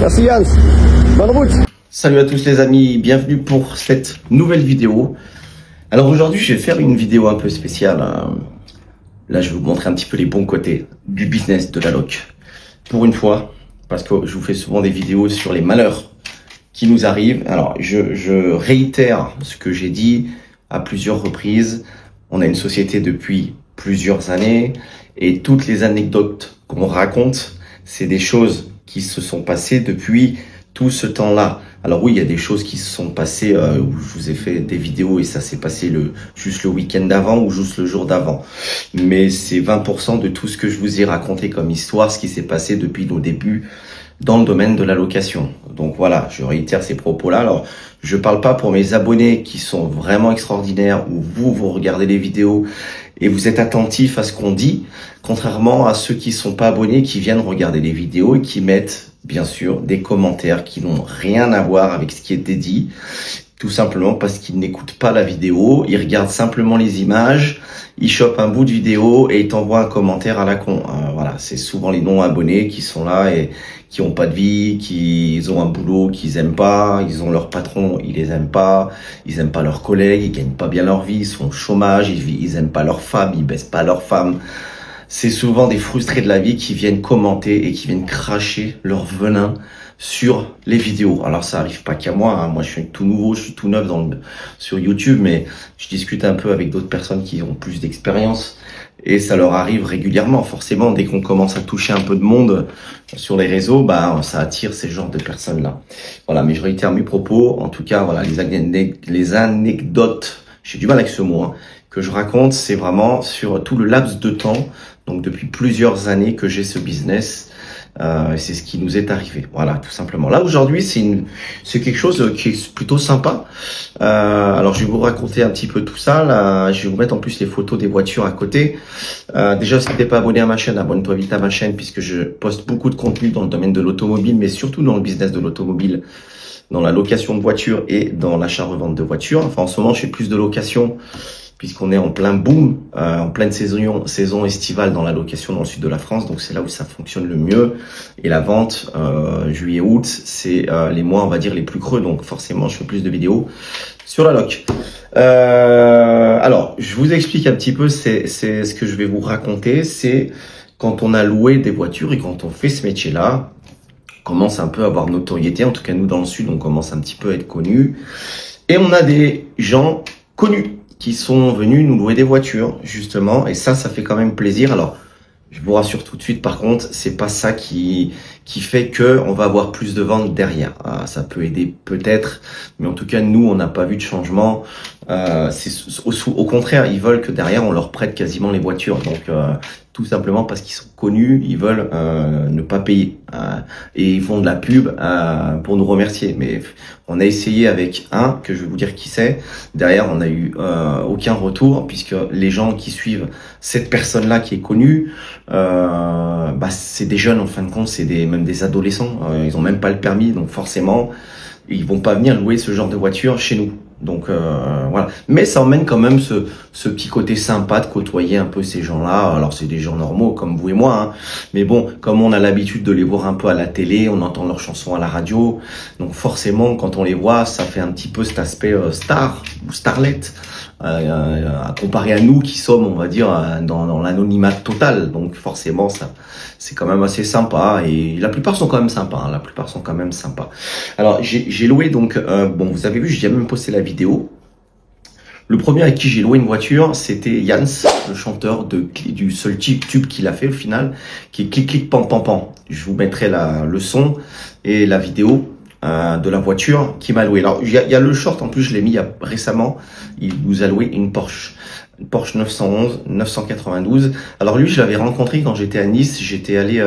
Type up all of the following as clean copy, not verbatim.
Merci Yann, bonne route. Salut à tous les amis, bienvenue pour cette nouvelle vidéo. Alors aujourd'hui je vais faire une vidéo un peu spéciale. Là je vais vous montrer un petit peu les bons côtés du business de la loc. Pour une fois, parce que je vous fais souvent des vidéos sur les malheurs qui nous arrivent. Alors je réitère ce que j'ai dit à plusieurs reprises. On a une société depuis plusieurs années et toutes les anecdotes qu'on raconte, c'est des choses qui se sont passées depuis tout ce temps-là. Alors oui, il y a des choses qui se sont passées où je vous ai fait des vidéos et ça s'est passé juste le week-end d'avant ou juste le jour d'avant. Mais c'est 20% de tout ce que je vous ai raconté comme histoire, ce qui s'est passé depuis nos débuts dans le domaine de la location. Donc voilà, je réitère ces propos-là. Alors, je parle pas pour mes abonnés qui sont vraiment extraordinaires, où vous regardez les vidéos et vous êtes attentifs à ce qu'on dit, contrairement à ceux qui sont pas abonnés, qui viennent regarder les vidéos et qui mettent, bien sûr, des commentaires qui n'ont rien à voir avec ce qui était dit, tout simplement parce qu'ils n'écoutent pas la vidéo, ils regardent simplement les images, ils chopent un bout de vidéo et ils t'envoient un commentaire à la con. Voilà, c'est souvent les non-abonnés qui sont là et qui ont pas de vie, qui ont un boulot qu'ils aiment pas, ils ont leur patron, ils les aiment pas leurs collègues, ils gagnent pas bien leur vie, ils sont au chômage, ils aiment pas leur femme, ils baissent pas leur femme. C'est souvent des frustrés de la vie qui viennent commenter et qui viennent cracher leur venin sur les vidéos. Alors ça arrive pas qu'à moi, hein. Moi je suis tout nouveau, je suis tout neuf sur YouTube, mais je discute un peu avec d'autres personnes qui ont plus d'expérience et ça leur arrive régulièrement. Forcément, dès qu'on commence à toucher un peu de monde sur les réseaux, ça attire ces genres de personnes-là. Voilà, mais je réitère mes propos. En tout cas, voilà, les anecdotes, j'ai du mal avec ce mot, hein, que je raconte, c'est vraiment sur tout le laps de temps, donc depuis plusieurs années que j'ai ce business. C'est ce qui nous est arrivé, voilà, tout simplement. Là aujourd'hui, c'est quelque chose qui est plutôt sympa. Alors je vais vous raconter un petit peu tout ça. Là, je vais vous mettre en plus les photos des voitures à côté. Déjà, si t'es pas abonné à ma chaîne, abonne-toi vite à ma chaîne puisque je poste beaucoup de contenu dans le domaine de l'automobile, mais surtout dans le business de l'automobile, dans la location de voitures et dans l'achat-revente de voitures. Enfin, en ce moment, je fais plus de location puisqu'on est en plein boom, en pleine saison estivale dans la location dans le sud de la France. Donc c'est là où ça fonctionne le mieux. Et la vente, juillet-août, c'est les mois, on va dire, les plus creux. Donc forcément, je fais plus de vidéos sur la loc. Alors, je vous explique un petit peu, c'est ce que je vais vous raconter. C'est quand on a loué des voitures et quand on fait ce métier-là, on commence un peu à avoir notoriété. En tout cas, nous, dans le sud, on commence un petit peu à être connus. Et on a des gens connus qui sont venus nous louer des voitures, justement, et ça fait quand même plaisir. Alors, je vous rassure tout de suite, par contre, c'est pas ça qui fait que on va avoir plus de ventes derrière. Ça peut aider peut-être, mais en tout cas, nous, on n'a pas vu de changement. Au contraire, ils veulent que derrière, on leur prête quasiment les voitures. Donc, tout simplement parce qu'ils sont connus, ils veulent ne pas payer et ils font de la pub pour nous remercier. Mais on a essayé avec un que je vais vous dire qui c'est. Derrière, on n'a eu aucun retour puisque les gens qui suivent cette personne-là qui est connue, c'est des jeunes en fin de compte, c'est même des adolescents. Ils ont même pas le permis, donc forcément, ils vont pas venir louer ce genre de voiture chez nous. Donc voilà, mais ça emmène quand même ce petit côté sympa de côtoyer un peu ces gens-là. Alors c'est des gens normaux comme vous et moi, hein. Mais bon, comme on a l'habitude de les voir un peu à la télé, on entend leurs chansons à la radio, donc forcément quand on les voit, ça fait un petit peu cet aspect star ou starlet à comparer à nous qui sommes, on va dire, dans l'anonymat total. Donc forcément, ça c'est quand même assez sympa et la plupart sont quand même sympas. Hein, la plupart sont quand même sympas. Alors j'ai loué donc vous avez vu, j'ai même posté la vidéo. Le premier avec qui j'ai loué une voiture, c'était Yans, le chanteur du seul tube qu'il a fait au final, qui est Clic Clic Pan Pan Pan. Je vous mettrai le son et la vidéo de la voiture qui m'a loué. Alors il y a le short, en plus je l'ai mis récemment, il nous a loué une Porsche 992. Alors lui, je l'avais rencontré quand j'étais à Nice, j'étais allé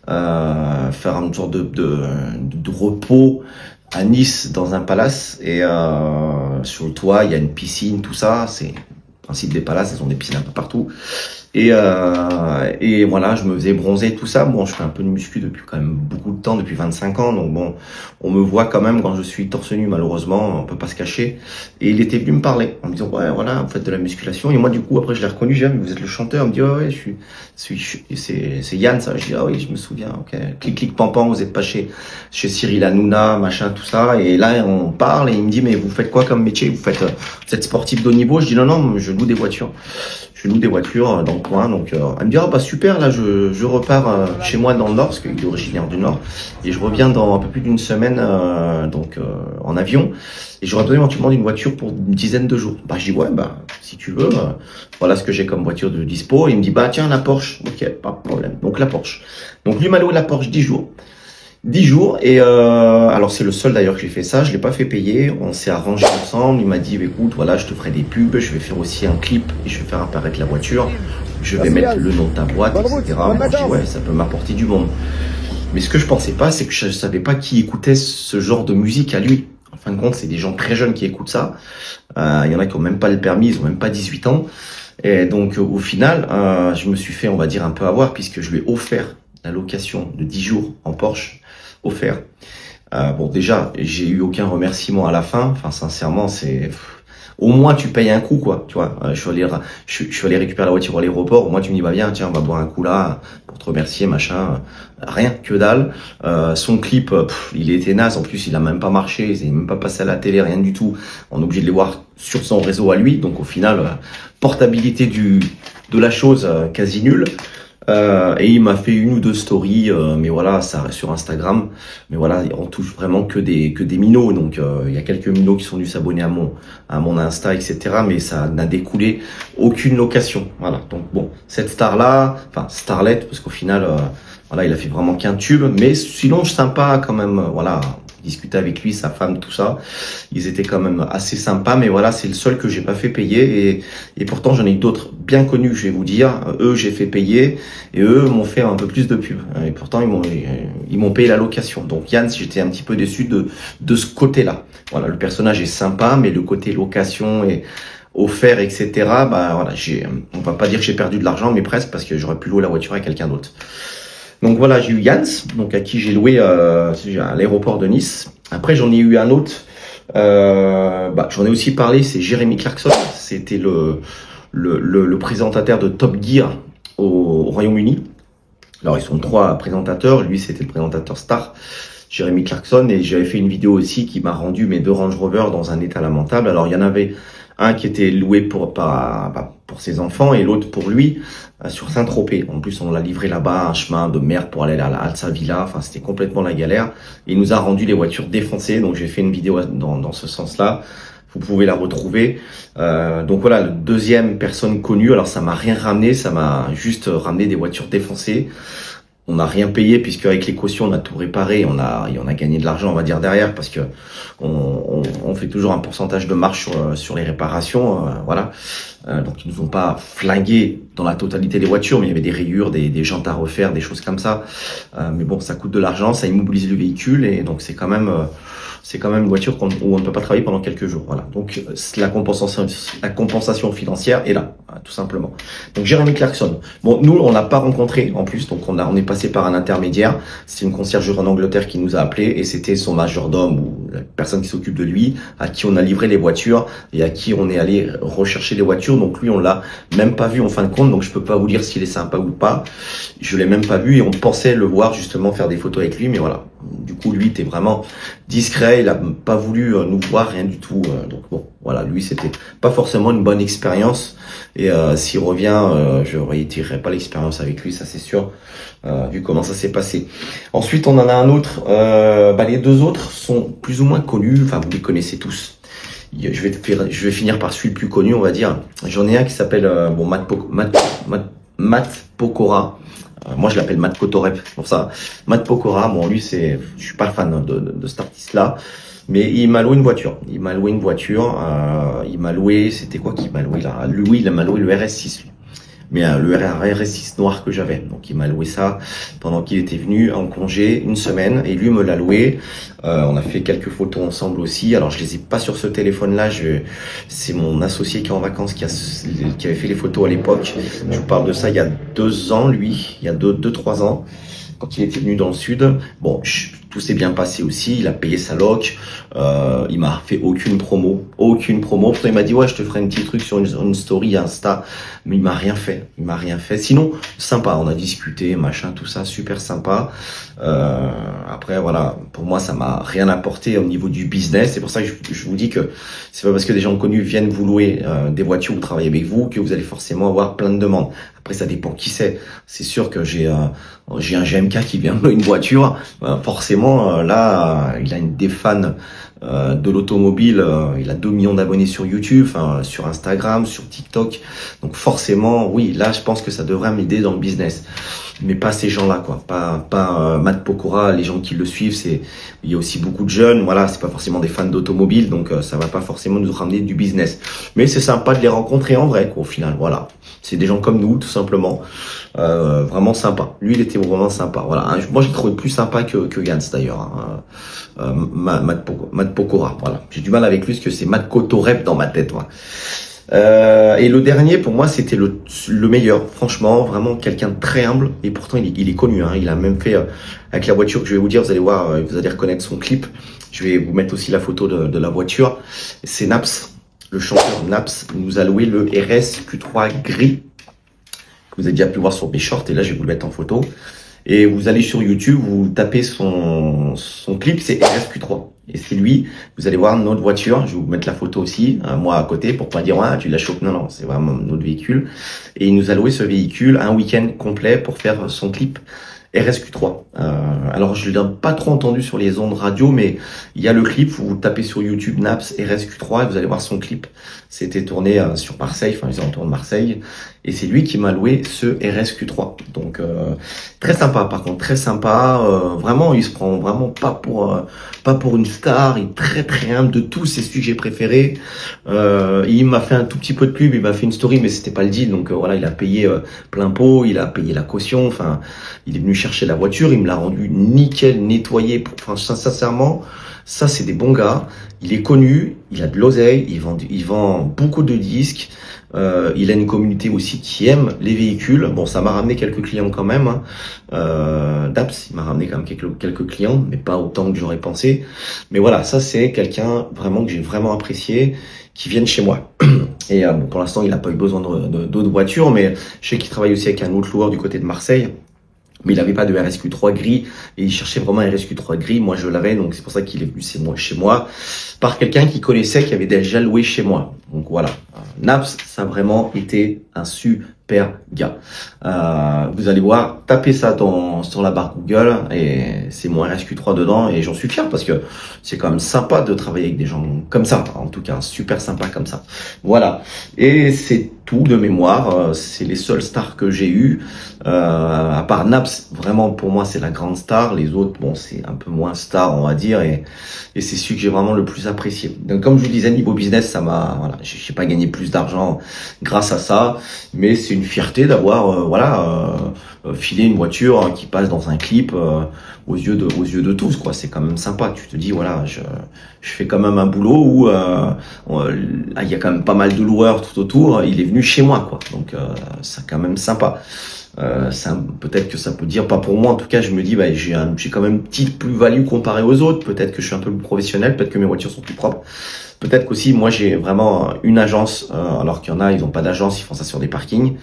faire une sorte de repos à Nice dans un palace et sur le toit il y a une piscine, tout ça, c'est le principe des palaces, ils ont des piscines un peu partout. Et voilà, je me faisais bronzer, tout ça. Bon, je fais un peu de muscu depuis quand même beaucoup de temps, depuis 25 ans. Donc bon, on me voit quand même quand je suis torse nu, malheureusement, on peut pas se cacher. Et il était venu me parler en me disant, ouais, voilà, vous faites de la musculation. Et moi, du coup, après, je l'ai reconnu, j'ai dit, ah, mais vous êtes le chanteur. Il me dit, ouais, c'est Yann, ça. Je dis, ah oui, je me souviens, ok. Clic, clic, pampan, vous êtes pas chez Cyril Hanouna, machin, tout ça. Et là, on parle et il me dit, mais vous faites quoi comme métier? Vous êtes sportif de haut niveau? Je dis, non, je loue des voitures. Je loue des voitures dans le coin, donc elle me dit, ah bah super, là je repars chez moi dans le Nord, parce qu'il est originaire du Nord, et je reviens dans un peu plus d'une semaine en avion, et j'aurais besoin éventuellement d'une voiture pour une dizaine de jours. Bah je dis, ouais, bah si tu veux, voilà ce que j'ai comme voiture de dispo. Et il me dit, bah tiens, la Porsche. Ok, pas de problème, donc la Porsche. Donc lui m'a loué la Porsche 10 jours. 10 jours, et alors c'est le seul d'ailleurs que j'ai fait ça, je l'ai pas fait payer, on s'est arrangé ensemble, il m'a dit, écoute, voilà, je te ferai des pubs, je vais faire aussi un clip, et je vais faire apparaître la voiture, je vais mettre le nom de ta boîte, etc. Moi, je dis, ouais, ça peut m'apporter du monde. Mais ce que je pensais pas, c'est que je savais pas qui écoutait ce genre de musique à lui. En fin de compte, c'est des gens très jeunes qui écoutent ça, il y en a qui ont même pas le permis, ils ont même pas 18 ans, et donc au final, je me suis fait, on va dire, un peu avoir, puisque je lui ai offert la location de 10 jours en Porsche, offert. Bon, déjà, j'ai eu aucun remerciement à la fin. Enfin, sincèrement, c'est au moins tu payes un coup, quoi. Tu vois, je suis allé récupérer la voiture à l'aéroport. Au moins tu me dis, bah viens, tiens, on va boire un coup là pour te remercier, machin. Rien, que dalle. Son clip, il était naze. En plus, il a même pas marché, il n'est même pas passé à la télé, rien du tout. On est obligé de les voir sur son réseau à lui. Donc au final, portabilité de la chose quasi nulle. Et il m'a fait une ou deux stories, mais voilà, ça reste sur Instagram. Mais voilà, on touche vraiment que des minots. Donc il y a quelques minots qui sont venus s'abonner à mon Insta, etc. Mais ça n'a découlé aucune location. Voilà. Donc bon, cette star là, enfin starlet, parce qu'au final, voilà, il a fait vraiment qu'un tube. Mais sinon, sympa quand même. Voilà. Discuter avec lui, sa femme, tout ça. Ils étaient quand même assez sympas, mais voilà, c'est le seul que j'ai pas fait payer. Et pourtant, j'en ai d'autres bien connus, je vais vous dire. Eux, j'ai fait payer et eux m'ont fait un peu plus de pub. Et pourtant, ils m'ont payé la location. Donc Yann, j'étais un petit peu déçu de ce côté-là. Voilà, le personnage est sympa, mais le côté location et offert, etc. Bah voilà, on va pas dire que j'ai perdu de l'argent, mais presque, parce que j'aurais pu louer la voiture à quelqu'un d'autre. Donc voilà, j'ai eu Yann, donc à qui j'ai loué à l'aéroport de Nice. Après, j'en ai eu un autre. J'en ai aussi parlé, c'est Jeremy Clarkson. C'était le présentateur de Top Gear au Royaume-Uni. Alors, ils sont 3 présentateurs. Lui, c'était le présentateur star, Jeremy Clarkson. Et j'avais fait une vidéo aussi qui m'a rendu mes 2 Range Rover dans un état lamentable. Alors, il y en avait un qui était loué pour ses enfants et l'autre pour lui sur Saint-Tropez. En plus, on l'a livré là-bas, un chemin de merde pour aller à la Alsa Villa. Enfin, c'était complètement la galère. Et il nous a rendu les voitures défoncées. Donc, j'ai fait une vidéo dans ce sens-là. Vous pouvez la retrouver. Donc voilà, le deuxième personne connue. Alors, ça m'a rien ramené. Ça m'a juste ramené des voitures défoncées. On n'a rien payé puisque avec les cautions on a tout réparé, on a gagné de l'argent, on va dire, derrière, parce que on fait toujours un pourcentage de marge sur les réparations, voilà. Donc ils nous ont pas flingué dans la totalité des voitures, mais il y avait des rayures, des jantes à refaire, des choses comme ça. Mais bon, ça coûte de l'argent, ça immobilise le véhicule et donc c'est quand même une voiture où on ne peut pas travailler pendant quelques jours. Voilà. Donc la compensation financière est là, tout simplement. Donc Jeremy Clarkson. Bon, nous on l'a pas rencontré en plus, donc on est passé par un intermédiaire. C'est une conciergerie en Angleterre qui nous a appelé et c'était son majordome ou la personne qui s'occupe de lui, à qui on a livré les voitures et à qui on est allé rechercher les voitures. Donc lui on l'a même pas vu en fin de compte, donc je peux pas vous dire s'il est sympa ou pas. Je l'ai même pas vu et on pensait le voir justement faire des photos avec lui, mais voilà. Du coup, lui était vraiment discret, il a pas voulu nous voir, rien du tout. Donc bon, voilà, lui c'était pas forcément une bonne expérience. Et s'il revient, je réitérerai pas l'expérience avec lui, ça c'est sûr, vu comment ça s'est passé. Ensuite, on en a un autre. Les 2 autres sont plus ou moins connus. Enfin, vous les connaissez tous. Je vais finir par celui le plus connu, on va dire. J'en ai un qui s'appelle Matt Pokora. Moi, je l'appelle Matt Kotorep, pour ça. Matt Pokora, bon, lui, je suis pas fan de cet artiste-là, mais il m'a loué une voiture. Il m'a loué, c'était quoi qu'il m'a loué là? Lui, il m'a loué le RS6, lui. mais le RS6 noir que j'avais. Donc il m'a loué ça pendant qu'il était venu en congé une semaine et lui me l'a loué. On a fait quelques photos ensemble aussi. Alors je les ai pas sur ce téléphone-là. C'est mon associé qui est en vacances qui avait fait les photos à l'époque. Je vous parle de ça il y a 2 ans, lui, il y a 2-3 ans. Quand il était venu dans le sud, bon, tout s'est bien passé aussi. Il a payé sa loc. Il m'a fait aucune promo. Pourtant, il m'a dit ouais, je te ferai un petit truc sur une story Insta, mais il m'a rien fait. Sinon, sympa. On a discuté, machin, tout ça, super sympa. Après, voilà, pour moi, ça m'a rien apporté au niveau du business. C'est pour ça que je vous dis que c'est pas parce que des gens connus viennent vous louer des voitures ou travailler avec vous que vous allez forcément avoir plein de demandes. Après, ça dépend qui c'est. C'est sûr que j'ai un GMK qui vient me louer une voiture. Forcément, là, il a des fans de l'automobile. Il a 2 millions d'abonnés sur YouTube, sur Instagram, sur TikTok. Donc forcément, oui, là, je pense que ça devrait m'aider dans le business. Mais pas ces gens-là, quoi. Pas Matt Pokora, les gens qui le suivent, il y a aussi beaucoup de jeunes. Voilà, c'est pas forcément des fans d'automobile, donc ça va pas forcément nous ramener du business. Mais c'est sympa de les rencontrer en vrai, quoi, au final. Voilà, c'est des gens comme nous, tout simplement. Vraiment sympa. Lui, il était vraiment sympa. Voilà. Moi, j'ai trouvé plus sympa que Gans d'ailleurs. Matt Pokora. Voilà. J'ai du mal avec lui parce que c'est Matt Kotorep dans ma tête. Voilà. Et le dernier, pour moi, c'était le meilleur. Franchement, vraiment quelqu'un de très humble. Et pourtant, il est connu. Il a même fait avec la voiture que je vais vous dire. Vous allez voir, vous allez reconnaître son clip. Je vais vous mettre aussi la photo de la voiture. C'est Naps, le chanteur Naps. Il nous a loué le RS Q3 gris. Vous avez déjà pu voir sur mes shorts. Et là, je vais vous le mettre en photo. Et vous allez sur YouTube, vous tapez son clip, c'est RSQ3. Et c'est lui, vous allez voir notre voiture, je vais vous mettre la photo aussi, moi à côté, pour pas dire, ouais, tu l'as chopé. Non, c'est vraiment notre véhicule. Et il nous a loué ce véhicule un week-end complet pour faire son clip RSQ3. Alors je l'ai pas trop entendu sur les ondes radio, mais il y a le clip, vous tapez sur YouTube Naps RSQ3 et vous allez voir son clip. C'était tourné sur Marseille, les alentours de Marseille, et c'est lui qui m'a loué ce RSQ3. Donc très sympa, par contre très sympa. Vraiment, il se prend vraiment pas pour une star. Il est très très humble, de tous ses sujets préférés. Il m'a fait un tout petit peu de pub, il m'a fait une story, mais c'était pas le deal. Donc voilà, il a payé plein pot, il a payé la caution. Enfin, il est venu chercher la voiture, il me l'a rendu nickel, nettoyé. Enfin, sincèrement, ça c'est des bons gars. Il est connu, il a de l'oseille, il vend beaucoup de disques. Il a une communauté aussi qui aime les véhicules. Bon, ça m'a ramené quelques clients quand même. Daps, il m'a ramené quand même quelques clients, mais pas autant que j'aurais pensé. Mais voilà, ça c'est quelqu'un vraiment que j'ai vraiment apprécié, qui viennent chez moi. Et bon, pour l'instant, il n'a pas eu besoin d'autres voitures, mais je sais qu'il travaille aussi avec un autre loueur du côté de Marseille. Mais il n'avait pas de RSQ3 gris et il cherchait vraiment un RSQ3 gris. Moi, je l'avais, donc c'est pour ça qu'il est venu chez moi par quelqu'un qui connaissait, qui avait déjà loué chez moi. Donc voilà, Naps, ça a vraiment été un super gars. Vous allez voir, tapez ça sur la barre Google et c'est mon RSQ3 dedans et j'en suis fier parce que c'est quand même sympa de travailler avec des gens comme ça. En tout cas, super sympa comme ça. Voilà, et c'est tout de mémoire. C'est les seules stars que j'ai eues. À part Naps, vraiment pour moi c'est la grande star. Les autres, bon, c'est un peu moins star, on va dire, et c'est celui que j'ai vraiment le plus apprécié. Donc comme je vous disais, niveau business, ça m'a, voilà, j'ai pas gagné plus d'argent grâce à ça, mais c'est une fierté d'avoir filé une voiture qui passe dans un clip aux yeux de tous, quoi. C'est quand même sympa. Tu te dis, voilà, je fais quand même un boulot où il y a quand même pas mal de loueurs tout autour. Il est venu chez moi, quoi. Donc c'est quand même sympa. Peut-être que ça peut dire, pas pour moi en tout cas, je me dis bah, j'ai quand même une petite plus-value comparé aux autres. Peut-être que je suis un peu plus professionnel, peut-être que mes voitures sont plus propres. Peut-être qu'aussi, moi, j'ai vraiment une agence, alors qu'il y en a, ils n'ont pas d'agence, ils font ça sur des parkings.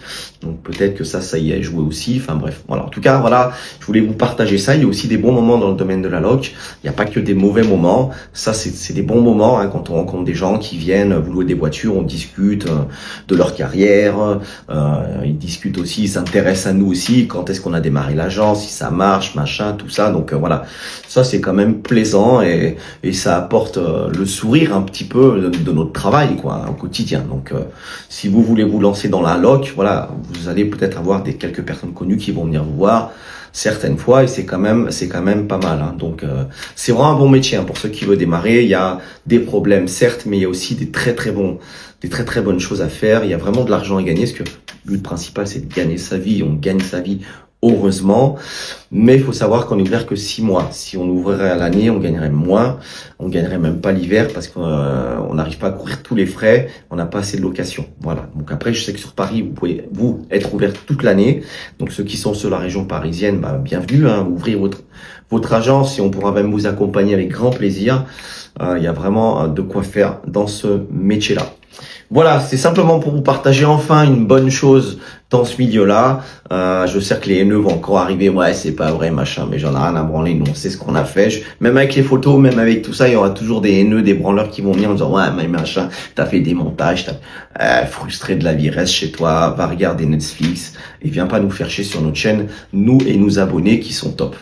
Donc, peut-être que ça y est joué aussi. Enfin, bref. Voilà. En tout cas, voilà, je voulais vous partager ça. Il y a aussi des bons moments dans le domaine de la loc. Il n'y a pas que des mauvais moments. Ça, c'est des bons moments, hein, quand on rencontre des gens qui viennent vous louer des voitures, on discute de leur carrière. Ils discutent aussi, ils s'intéressent à nous aussi. Quand est-ce qu'on a démarré l'agence, si ça marche, machin, tout ça. Donc, voilà. Ça, c'est quand même plaisant et ça apporte le sourire un petit peu de notre travail, quoi, au quotidien. Donc si vous voulez vous lancer dans la loc, voilà, vous allez peut-être avoir quelques personnes connues qui vont venir vous voir certaines fois et c'est quand même pas mal, hein. Donc c'est vraiment un bon métier, hein, pour ceux qui veulent démarrer. Il y a des problèmes certes, mais il y a aussi des très très bonnes choses à faire. Il y a vraiment de l'argent à gagner parce que Le but principal, c'est de gagner sa vie. On gagne sa vie, heureusement. Mais il faut savoir qu'on est ouvert que 6 mois. Si on ouvrirait à l'année, on gagnerait moins. On gagnerait même pas l'hiver parce qu'on n'arrive pas à couvrir tous les frais. On n'a pas assez de location. Voilà. Donc après, je sais que sur Paris, vous pouvez être ouvert toute l'année. Donc ceux qui sont sur la région parisienne, bienvenue. Ouvrez votre agence et on pourra même vous accompagner avec grand plaisir. Il y a vraiment de quoi faire dans ce métier-là. Voilà, c'est simplement pour vous partager enfin une bonne chose dans ce milieu-là. Je sais que les haineux vont encore arriver. Ouais, c'est pas vrai, machin, mais j'en ai rien à branler. Nous, on sait ce qu'on a fait. Même avec les photos, même avec tout ça, il y aura toujours des haineux, des branleurs qui vont venir en disant ouais, mais machin, t'as fait des montages, frustré de la vie, reste chez toi, va regarder Netflix et viens pas nous faire chier sur notre chaîne, nous et nos abonnés qui sont top.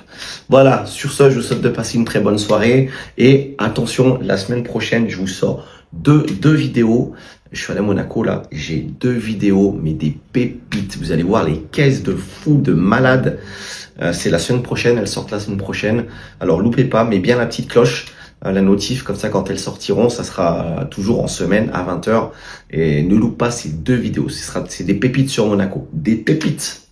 Voilà, sur ce, je vous souhaite de passer une très bonne soirée et attention, la semaine prochaine, je vous sors deux vidéos. Je suis allé à Monaco là, j'ai 2 vidéos, mais des pépites. Vous allez voir les caisses de fous, de malades. C'est la semaine prochaine, elles sortent la semaine prochaine. Alors loupez pas, mais bien la petite cloche, la notif, comme ça quand elles sortiront, ça sera toujours en semaine à 20 h. Et ne loupe pas ces 2 vidéos, c'est des pépites sur Monaco, des pépites.